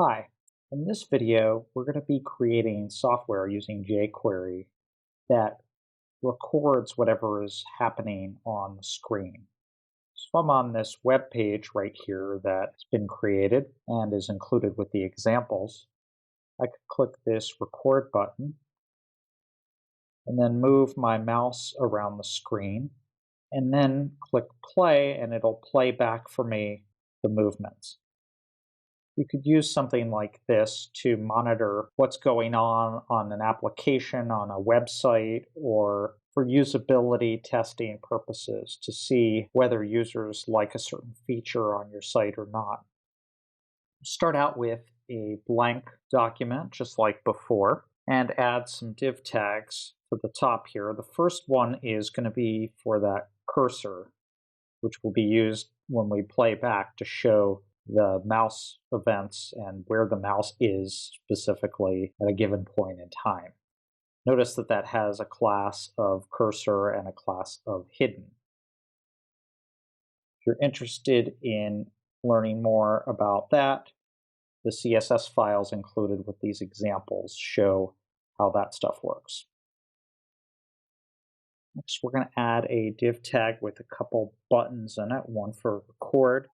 Hi, in this video, we're going to be creating software using jQuery that records whatever is happening on the screen. So I'm on this web page right here that's been created and is included with the examples. I could click this record button and then move my mouse around the screen and then click play and it'll play back for me the movements. You could use something like this to monitor what's going on an application, on a website, or for usability testing purposes to see whether users like a certain feature on your site or not. Start out with a blank document, just like before, and add some div tags to the top here. The first one is going to be for that cursor, which will be used when we play back to show the mouse events and where the mouse is specifically at a given point in time. Notice that that has a class of cursor and a class of hidden. If you're interested in learning more about that, the CSS files included with these examples show how that stuff works. Next, we're going to add a div tag with a couple buttons in it, one for record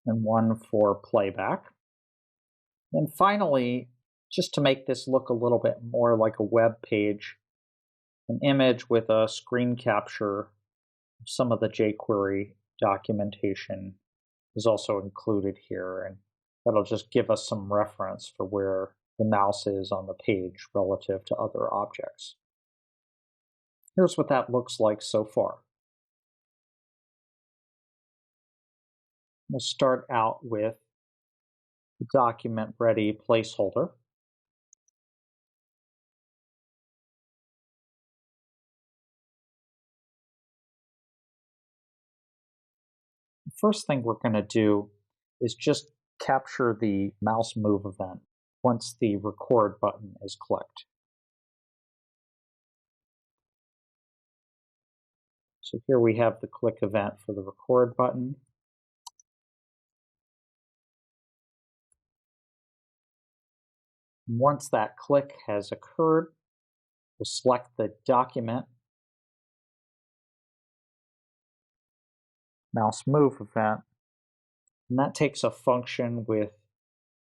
and one for playback. And finally, just to make this look a little bit more like a web page, an image with a screen capture of some of the jQuery documentation is also included here, and that'll just give us some reference for where the mouse is on the page relative to other objects. Here's what that looks like so far. We'll start out with the document ready placeholder. The first thing we're going to do is just capture the mouse move event once the record button is clicked. So here we have the click event for the record button. Once that click has occurred, we'll select the document, mouse move event, and that takes a function with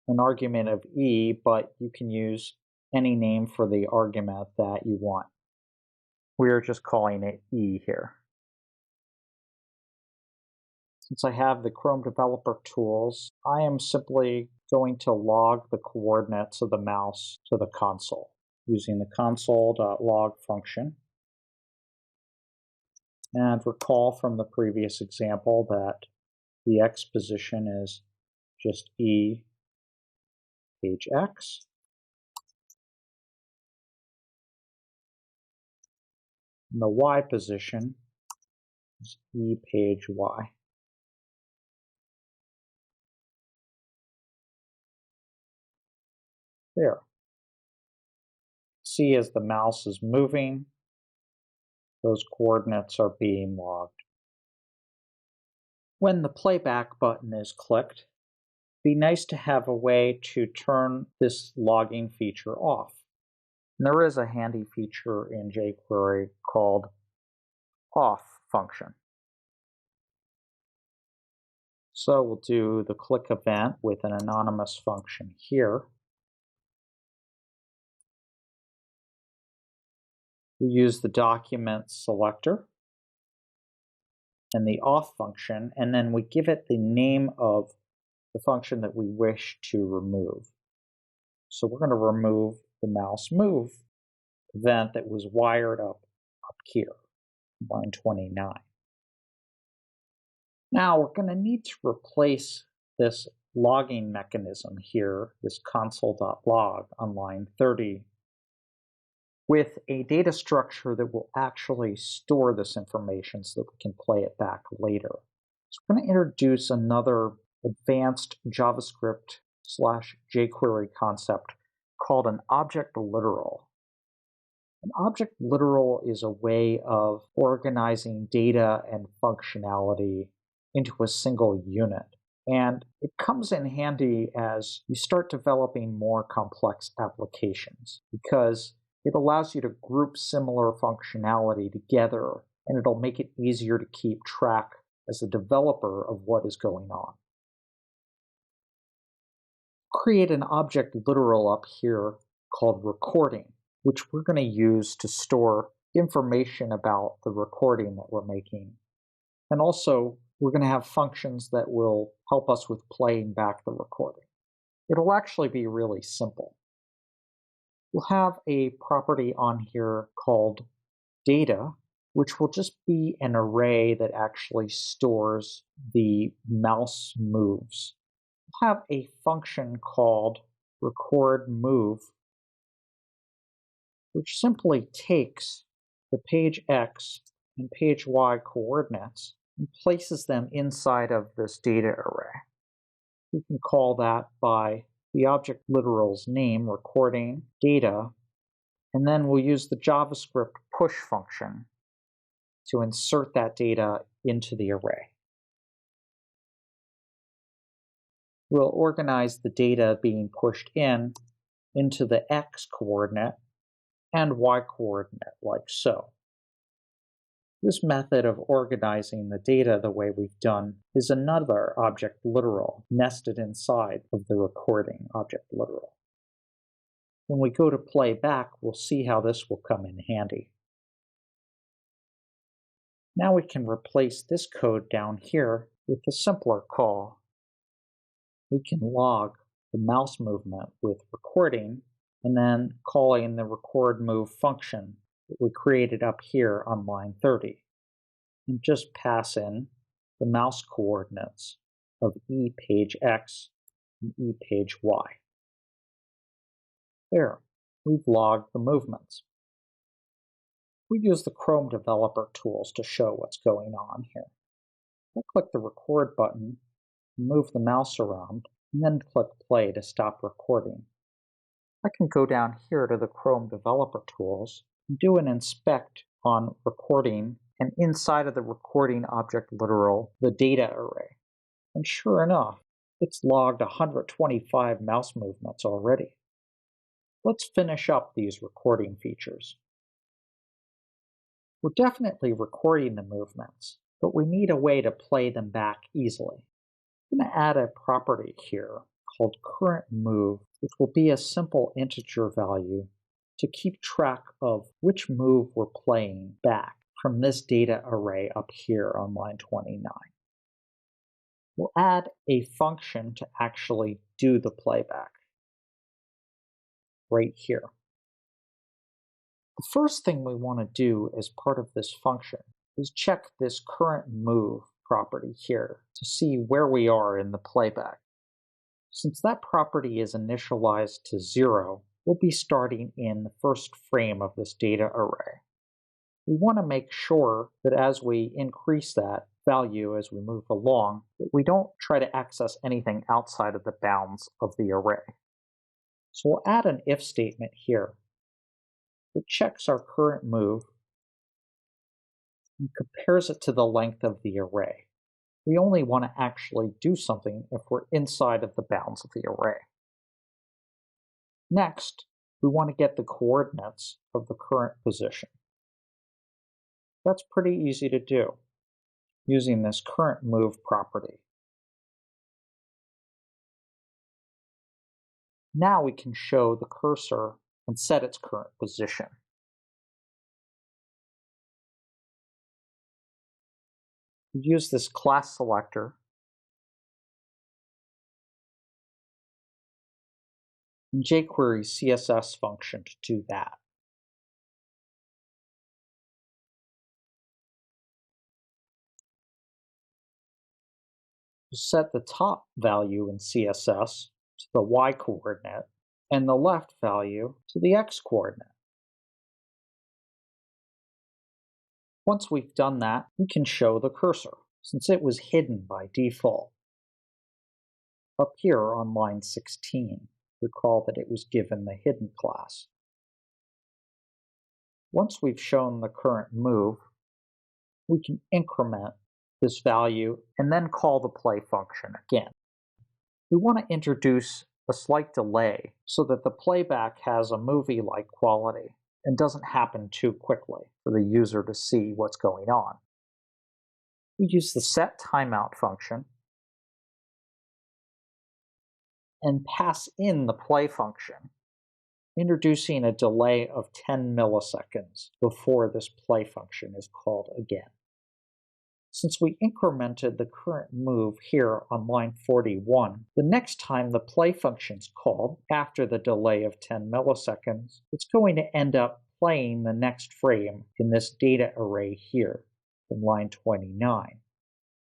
an argument of E, but you can use any name for the argument that you want. We're just calling it E here. Since I have the Chrome Developer Tools, I am simply going to log the coordinates of the mouse to the console using the console.log function. And recall from the previous example that the X position is just E page X. And the Y position is E page Y. There. See, as the mouse is moving, those coordinates are being logged. When the playback button is clicked, it'd be nice to have a way to turn this logging feature off. And there is a handy feature in jQuery called off function. So we'll do the click event with an anonymous function here. We use the document selector and the off function, and then we give it the name of the function that we wish to remove. So we're going to remove the mouse move event that was wired up here, line 29. Now we're going to need to replace this logging mechanism here, this console.log on line 30, with a data structure that will actually store this information so that we can play it back later. So we're going to introduce another advanced JavaScript/jQuery concept called an object literal. An object literal is a way of organizing data and functionality into a single unit. And it comes in handy as you start developing more complex applications because it allows you to group similar functionality together and it'll make it easier to keep track as a developer of what is going on. Create an object literal up here called recording, which we're going to use to store information about the recording that we're making. And also, we're going to have functions that will help us with playing back the recording. It'll actually be really simple. We'll have a property on here called data, which will just be an array that actually stores the mouse moves. We'll have a function called record move, which simply takes the page X and page Y coordinates and places them inside of this data array. We can call that by the object literal's name, recording data, and then we'll use the JavaScript push function to insert that data into the array. We'll organize the data being pushed into the X coordinate and Y coordinate like so. This method of organizing the data the way we've done is another object literal nested inside of the recording object literal. When we go to play back, we'll see how this will come in handy. Now we can replace this code down here with a simpler call. We can log the mouse movement with recording and then calling the record move function that we created up here on line 30. And just pass in the mouse coordinates of E page X and E page Y. There, we've logged the movements. We use the Chrome developer tools to show what's going on here. I'll click the record button, move the mouse around, and then click play to stop recording. I can go down here to the Chrome developer tools and do an inspect on recording, and inside of the recording object literal, the data array. And sure enough, it's logged 125 mouse movements already. Let's finish up these recording features. We're definitely recording the movements, but we need a way to play them back easily. I'm going to add a property here called current move, which will be a simple integer value to keep track of which move we're playing back from this data array up here on line 29. We'll add a function to actually do the playback right here. The first thing we want to do as part of this function is check this current move property here to see where we are in the playback. Since that property is initialized to 0, we'll be starting in the first frame of this data array. We want to make sure that as we increase that value as we move along, that we don't try to access anything outside of the bounds of the array. So we'll add an if statement here. It checks our current move and compares it to the length of the array. We only want to actually do something if we're inside of the bounds of the array. Next, we want to get the coordinates of the current position. That's pretty easy to do using this current move property. Now we can show the cursor and set its current position. We use this class selector and jQuery CSS function to do that. We'll set the top value in CSS to the Y coordinate and the left value to the X coordinate. Once we've done that, we can show the cursor, since it was hidden by default. Up here on line 16, recall that it was given the hidden class. Once we've shown the current move, we can increment this value and then call the play function again. We want to introduce a slight delay so that the playback has a movie-like quality and doesn't happen too quickly for the user to see what's going on. We use the set timeout function and pass in the play function, introducing a delay of 10 milliseconds before this play function is called again. Since we incremented the current move here on line 41, the next time the play function is called, after the delay of 10 milliseconds, it's going to end up playing the next frame in this data array here in line 29.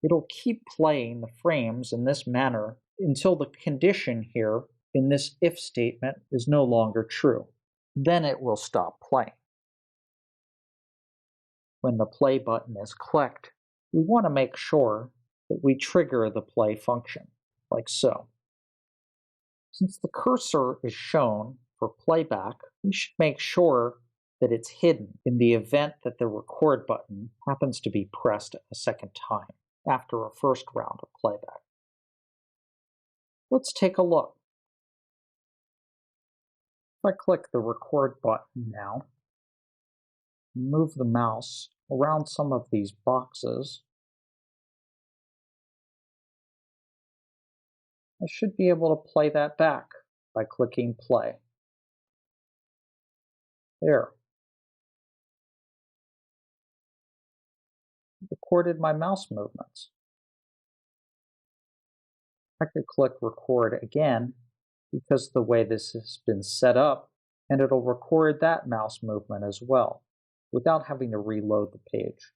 It'll keep playing the frames in this manner until the condition here in this if statement is no longer true. Then it will stop playing. When the play button is clicked, we want to make sure that we trigger the play function, like so. Since the cursor is shown for playback, we should make sure that it's hidden in the event that the record button happens to be pressed a second time after a first round of playback. Let's take a look. If I click the record button now, move the mouse around some of these boxes, I should be able to play that back by clicking play. There. Recorded my mouse movements. I could click record again because the way this has been set up, and it'll record that mouse movement as well without having to reload the page.